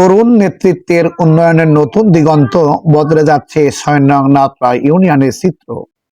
তরুণ নেতৃত্বের উন্নয়নের নতুন দিগন্ত বদলে যাচ্ছে ৬ নং নাওতরা ইউনিয়নের চিত্র।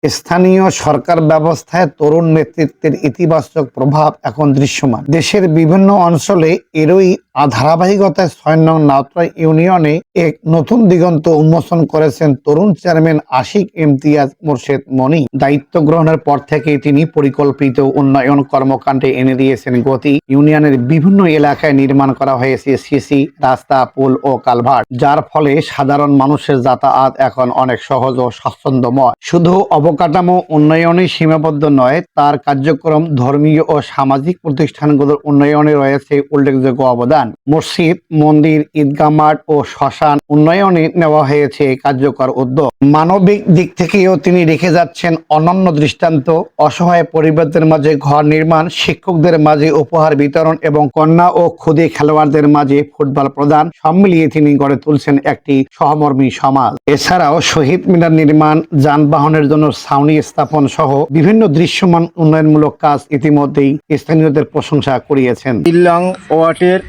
স্থানীয় সরকার ব্যবস্থায় তরুণ নেতৃত্বের ইতিবাচক প্রভাব এখন দৃশ্যমান। দেশের বিভিন্ন অঞ্চলে এরই ধারাবাহিকতায় ৬ নং নাওতরা ইউনিয়নে এক নতুন দিগন্ত উন্মোচন করেছেন তরুণ চেয়ারম্যান আশিক ইমতিয়াজ মোর্শেদ মনি। দায়িত্ব গ্রহণের পর থেকে তিনি পরিকল্পিত উন্নয়ন কর্মকাণ্ডে এনে দিয়েছেন গতি। ইউনিয়নের বিভিন্ন এলাকায় নির্মাণ করা হয়েছে সিসি রাস্তা, পুল ও কালভার্ট, যার ফলে সাধারণ মানুষের যাতায়াত এখন অনেক সহজ ও স্বাচ্ছন্দ্যময়। শুধু অবকাঠামো উন্নয়নে সীমাবদ্ধ নয়, তার কার্যক্রম ধর্মীয় ও সামাজিক প্রতিষ্ঠানগুলোর উন্নয়নে রয়েছে উল্লেখযোগ্য অবদান। মসজিদ, মন্দির, ঈদগাহ মাঠ ও শ্মশান উন্নয়নে নেওয়া হয়েছে কার্যকর উদ্যোগ। মানবিক দিক থেকেও তিনি রেখে যাচ্ছেন অনন্য দৃষ্টান্ত। অসহায় পরিবারদের মাঝে ঘর নির্মাণ, শিক্ষকদের মাঝে উপহার বিতরণ এবং কন্যা ও ক্ষুদে খেলোয়াড়দের মাঝে ফুটবল প্রদান, সব মিলিয়ে তিনি গড়ে তুলছেন একটি সহমর্মী সমাজ। এছাড়াও শহীদ মিনার নির্মাণ, যানবাহনের জন্য ছাউনি স্থাপন সহ বিভিন্ন দৃশ্যমান উন্নয়নমূলক কাজ ইতিমধ্যেই স্থানীয়দের প্রশংসা কুড়িয়েছেন। ইল্লাং ওয়াটের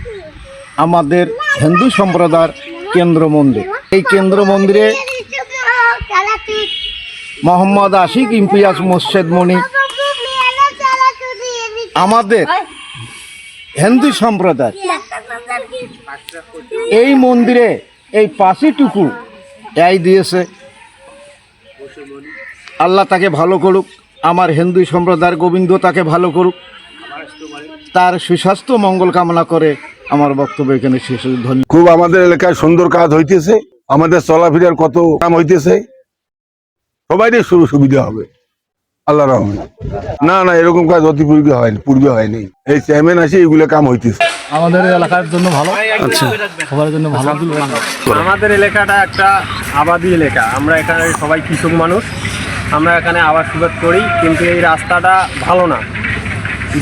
আমাদের হিন্দু সম্প্রদায়ের কেন্দ্র মন্দির, এই কেন্দ্র মন্দিরে মোহাম্মদ আশিক ইমতিয়াজ মোর্শেদ মনি আমাদের হিন্দু সম্প্রদায় এই মন্দিরে এই পাশিটুকু এই দিয়েছে। আল্লাহ তাকে ভালো করুক, আমার হিন্দু সম্প্রদায়ের গোবিন্দ তাকে ভালো করুক, তার সুস্বাস্থ্য মঙ্গল কামনা করে আমার বক্তব্য এখানে শেষ। ধন্যবাদ। খুব আমাদের এলাকায় সুন্দর কাজ হইতেছে, আমাদের চলাফেরার কত কাম হইতেছে, সবাইদের সুবিধা হবে আল্লাহ রহমান। না না, এরকম কাজ অতি পূর্বে হয়নি। এই চেয়ারম্যান আসে এগুলো কাম হইতেছে আমাদের এলাকার জন্য ভালো। আচ্ছা, সবার জন্য ভালো। আমাদের এলাকাটা একটা আবাদি এলাকা, আমরা এখানে সবাই কৃষক মানুষ, আমরা এখানে আবাদ সুবাদ করি, কিন্তু এই রাস্তাটা ভালো না।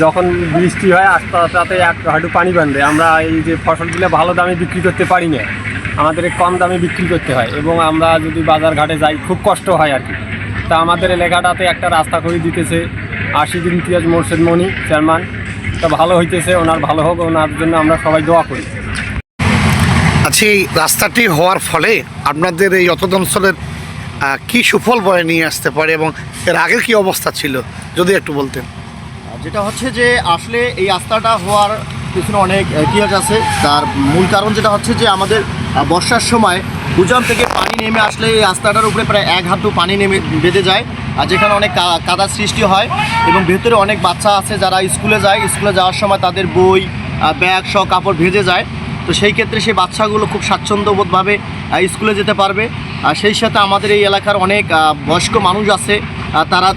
যখন বৃষ্টি হয় রাস্তাটাতে এক হাঁটু পানি বাঁধে, আমরা এই যে ফসলগুলো ভালো দামে বিক্রি করতে পারি না, আমাদের কম দামে বিক্রি করতে হয় এবং আমরা যদি বাজার ঘাটে যাই খুব কষ্ট হয় আর কি। তা আমাদের এলাকাটাতে একটা রাস্তা করে দিতেছে আশিক ইমতিয়াজ মোর্শেদ মনি চেয়ারম্যান, তা ভালো হইতেছে, ওনার ভালো হোক, ওনার জন্য আমরা সবাই দোয়া করি। আচ্ছা, এই রাস্তাটি হওয়ার ফলে আপনাদের এই অত অঞ্চলের কি সুফল বয়ে নিয়ে আসতে পারে এবং এর আগের কি অবস্থা ছিল যদি একটু বলতেন। যেটা হচ্ছে যে আসলে এই রাস্তাটা হওয়ার পিছনে অনেক ইতিহাস আছে। তার মূল কারণ যেটা হচ্ছে যে আমাদের বর্ষার সময় উজান থেকে পানি নেমে আসলে এই রাস্তাটার উপরে প্রায় এক হাঁটু পানি নেমে বেঁধে যায়, আর যেখানে অনেক কাদার সৃষ্টি হয় এবং ভেতরে অনেক বাচ্চা আছে যারা স্কুলে যায়, স্কুলে যাওয়ার সময় তাদের বই, ব্যাগ সহ কাপড় ভেজে যায়। তো সেই ক্ষেত্রে সেই বাচ্চাগুলো খুব স্বাচ্ছন্দ্যবোধভাবে স্কুলে যেতে পারবে। আর সেই সাথে আমাদের এই এলাকার অনেক বয়স্ক মানুষ আছে,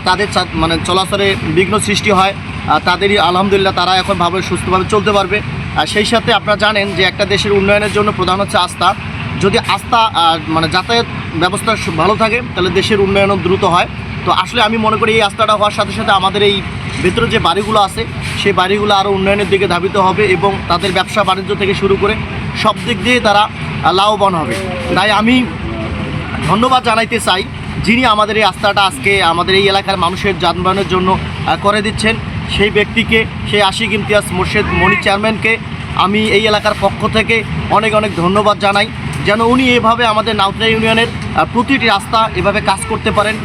তাদের মানে চলাচলে বিঘ্ন সৃষ্টি হয়, তাদেরই আলহামদুলিল্লাহ তারা এখন ভাবে সুস্থভাবে চলতে পারবে। আর সেই সাথে আপনারা জানেন যে একটা দেশের উন্নয়নের জন্য প্রধান হচ্ছে আস্থা। যদি আস্থা মানে যাতায়াত ব্যবস্থা ভালো থাকে তাহলে দেশের উন্নয়নও দ্রুত হয়। তো আসলে আমি মনে করি এই রাস্তাটা হওয়ার সাথে সাথে আমাদের এই ভেতরে যে বাড়িগুলো আছে সেই বাড়িগুলো আরও উন্নয়নের দিকে ধাবিত হবে এবং তাদের ব্যবসা বাণিজ্য থেকে শুরু করে সব দিক দিয়ে তারা লাভবান হবে। তাই আমি ধন্যবাদ জানাইতে চাই যিনি আমাদের এই রাস্তাটা আজকে আমাদের এই এলাকার মানুষের যানবাহনের জন্য করে দিচ্ছেন, সেই ব্যক্তিকে, সেই আশিক ইমতিয়াজ মোর্শেদ মনি চেয়ারম্যানকে আমি এই এলাকার পক্ষ থেকে অনেক অনেক ধন্যবাদ জানাই, যেন উনি এভাবে আমাদের নাওতরা ইউনিয়নের প্রতিটি রাস্তা এভাবে কাজ করতে পারেন।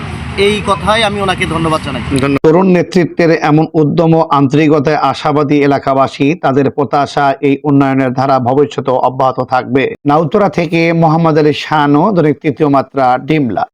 এই কথাই আমি ওনাকে ধন্যবাদ জানাই। তরুণ নেতৃত্বের এমন উদ্যম ও আন্তরিকতায় আশাবাদী এলাকাবাসী, তাদের প্রত্যাশা এই উন্নয়নের ধারা ভবিষ্যতে অব্যাহত থাকবে। নাওতরা থেকে মোহাম্মদ আলী শানু, দৈনিক তৃতীয় মাত্রা, ডিমলা।